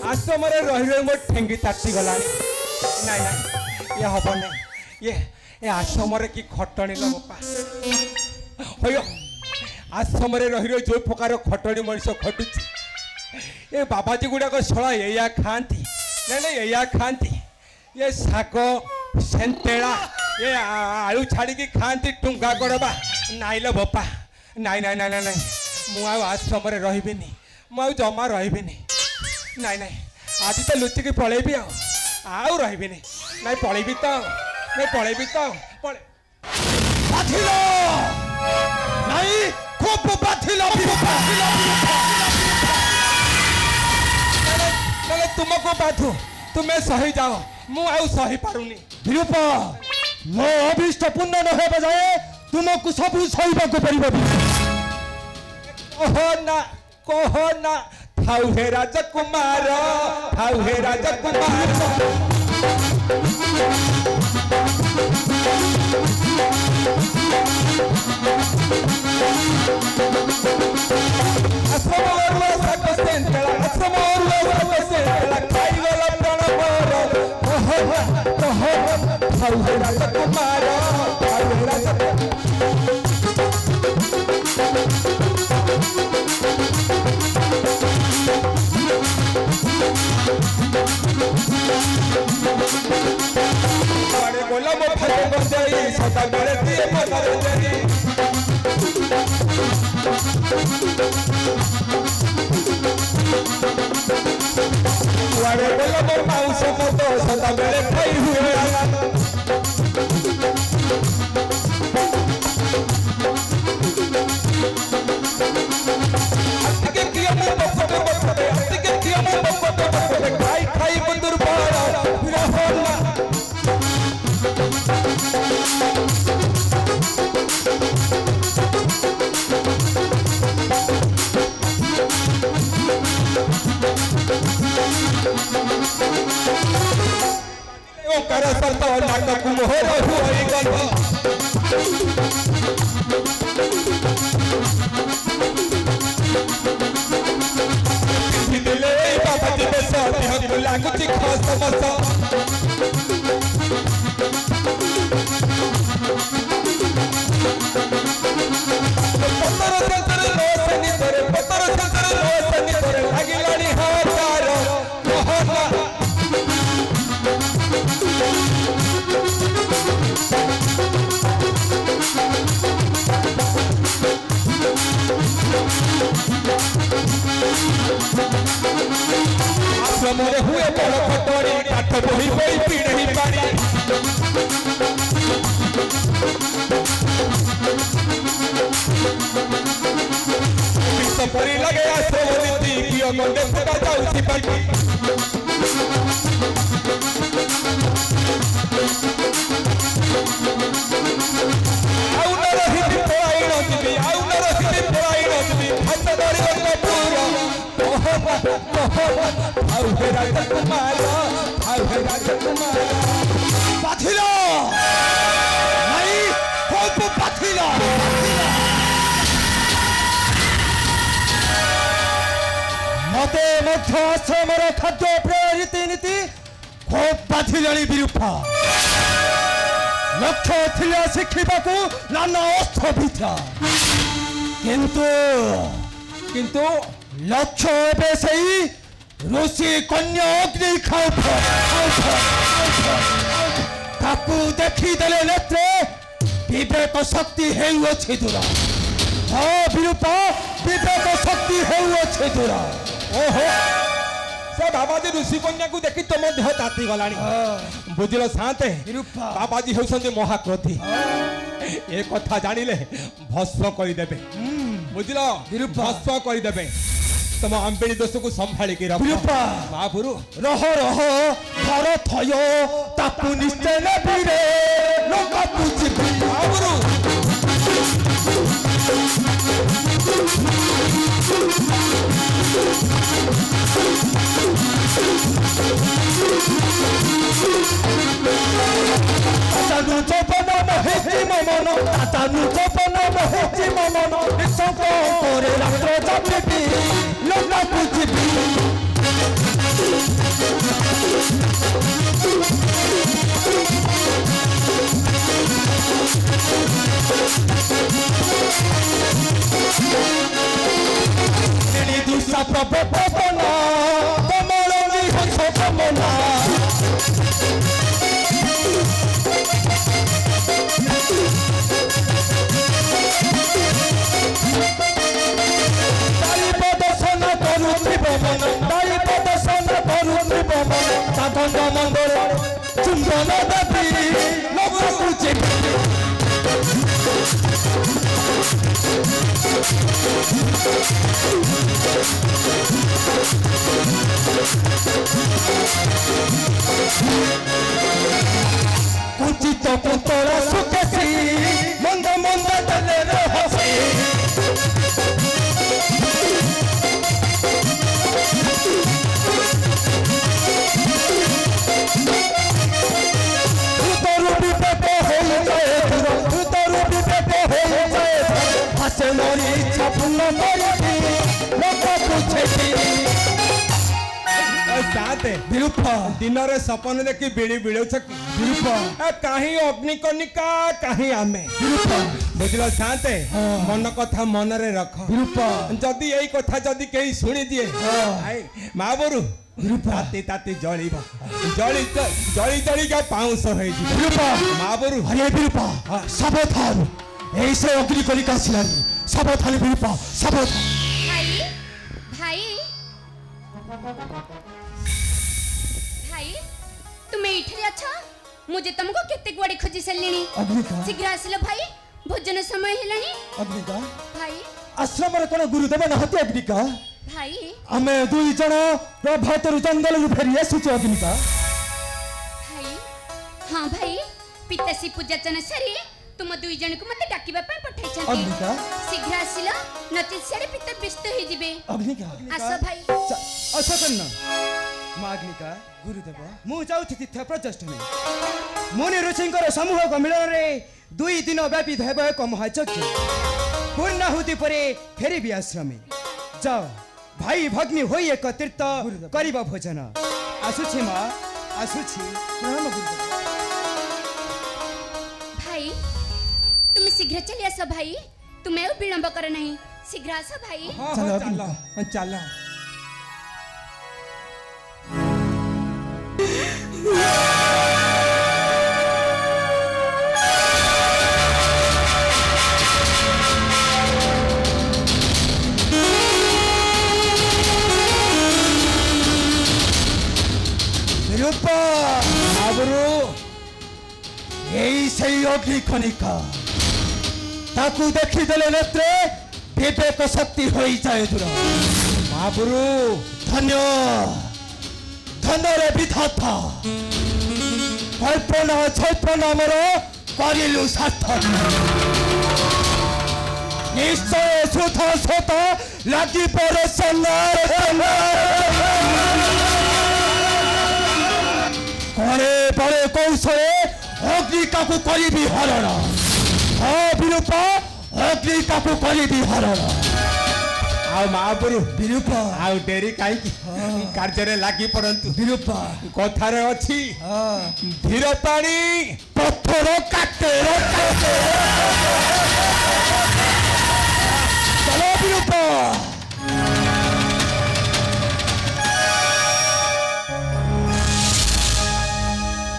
आश्रम रही मोर ठेंगी ताती गला नाई नाई ये हम ना ये आश्रम कि खटणी लो बापा हो आश्रम रही जो प्रकार खटणी मनीष खटुची ये बाबाजी गुड़ाक शला या खाती ना खाती ये शाग सेंतेला ये आलू छाड़ी खाती टुंगा गड़बा नाई लो बापा नाई नाई नाई नाई मुझे आश्रम रही मु जमा रही नाई नाई आज तो लुचिकी पलैबी आउ रही नाई पलैबी तो नहीं पलैबी तो तुमको बाधु तुम्हें सही जाओ मु सही पारुनी विरूपा मो अभिष्ट पूर्ण न होबा जाए तुमको सब सहीबा को पड़िबो कहो ना थाउ हे राजकुमार थाउ हे राजकुमार बोला मो भाई बजाई सदा मेरे दिए मदर जरी वारे बोला मो माउस मत सदा मेरे भाई हुए अतिके किया मो बपटे अतिके किया मो बपटे खाई खाई बंदूर पारा फिर होला ओकर सरता नाटक मोहर हुई गल दिले बाबा जी में साथी हम लागुची खास समस्या आश्रमरे हुए बड़ खटड़ी काठ बही बही पीढ़ी पानी विष परी लगे आश्रम नीति कि अंगे सदा जाऊसी पानी आउ न रही पढ़ाई नजबी आउ न रही पढ़ाई नजबी हाथ धरी पूरा आउ हे राजकुमार आउ हे राजकुमार पाथिलो नहीं खूब पाथिलो मते मध्य आश्रमर खाद्य प्रेय रीति नीति खूब पाथिलणी विरूपा लक्ष्य थिले शिखिबाकू नाना अस्त्र विद्या किंतु लक्ष्य एवं सही ऋषि कन्या अग्नि ताकू देखीदेले नेत्रे विवेक शक्ति हेउछि दूरा हाँ विरूपा विवेक शक्ति हेउछि दूरा ओहो से बाबाजी ऋषि कन्या को देखी तुम देह ताती गलानी बुझिल शांते बाबाजी होउछन्ति महाक्रोधी ए कथा जानिले भस्म करिदेबे बुझिल भस्म करिदेबे तुम अंबेड़ी दोष को संभाली की रख महापुरु रह रह घर थय ताकू निश्चय न पीरे लोक पूछि महापुरु तातानु चौपन महेची ममन तातानु चौपन महेची ममन निशंक करे रात्र चापिबी लोका पुजिबी निनी दुसा प्रपपना कमलनी हंस कमना ताई प्रदर्शन करुथिब मन ताई प्रदर्शन करुथिब मन साधन मंगल चुंबन देवी लोक पूजे कुचित पुतला सुखेसी मंद मंद दले रहसी रुतरुबी पेटे हो जाए रुतरुबी पेटे हो जाए हसे मोरी इच्छा पूर्ण करी लोक पूछेगी साथे विरूपा दिन रे सपन देखी बिड़ी बिड़ौछ कि विरूपा कहीं अग्निकनिका कहीं आमे बुझल साथे मन कथा मन रे रख विरूपा जदि यही कथा जदि कहीं शुणी दिए आई माँ बोरू ताती ताती जलिब जली जली जली का पाउंस हो विरूपा माँ बोरू अरे विरूपा सावधान ऐसे अग्निकनिका आसिलानी सावधान विरूपा सावधान भाई भाई भाई तुमे इठरे अच्छा मुझे तुमको केते गुआड़ी खोजी सल्लिनी अग्निका शीघ्र आसिलो भाई भोजन समय हेलानी अग्निका भाई आश्रम रे कोन गुरुदेव नहति अग्निका भाई आमे दुई जण प्रभातरु जंगल रु फेरी आसुचे अग्निका भाई हाँ भाई पिताश्री पूजाचन सारी तुम दुई जन को मते डाकिबा पय पठाई छथि अग्निका शीघ्र आसिलो नचि सारे पिता व्यस्त होई जिवे अग्निका आसो भाई अच्छा करना माग्निका गुरुदेव मु जाउछि तीर्थ प्रजष्टमी मुनि ऋषिंकर समूह मिलन रे 2 दिन व्यापी धैव एक महायज्ञ पूर्णाहुति परे फेरी भी आश्रमे जाओ भाई भग्नी होई एक तीर्थ करिबा भोजन आसुछि मा आसुछि प्रणाम गुरुदेव भाई तुम शीघ्र चली आसो भाई तुम्हें विलंब कर नहीं शीघ्र आसो भाई चलो, चलो चलो विरूपा आबरू यही सही अग्निकनिका ताकू देखी देले नेत्रे विवेक शक्ति होई जाए दूर महापुरु धन्य धन्य रे विधाता कल्पना क्षेत्र नामर करिलु सार्थक निश्चय सुथ सोत लागि परे करे बड़े कौशले अग्निका को करी हरण हाँ विरूपा अग्निका को करी हरण आ महापुरु विरूपा आ डेरी काई कार्य लागी पड़ंतु विरूपा कथारे अछि धीर पानी पत्थर काटे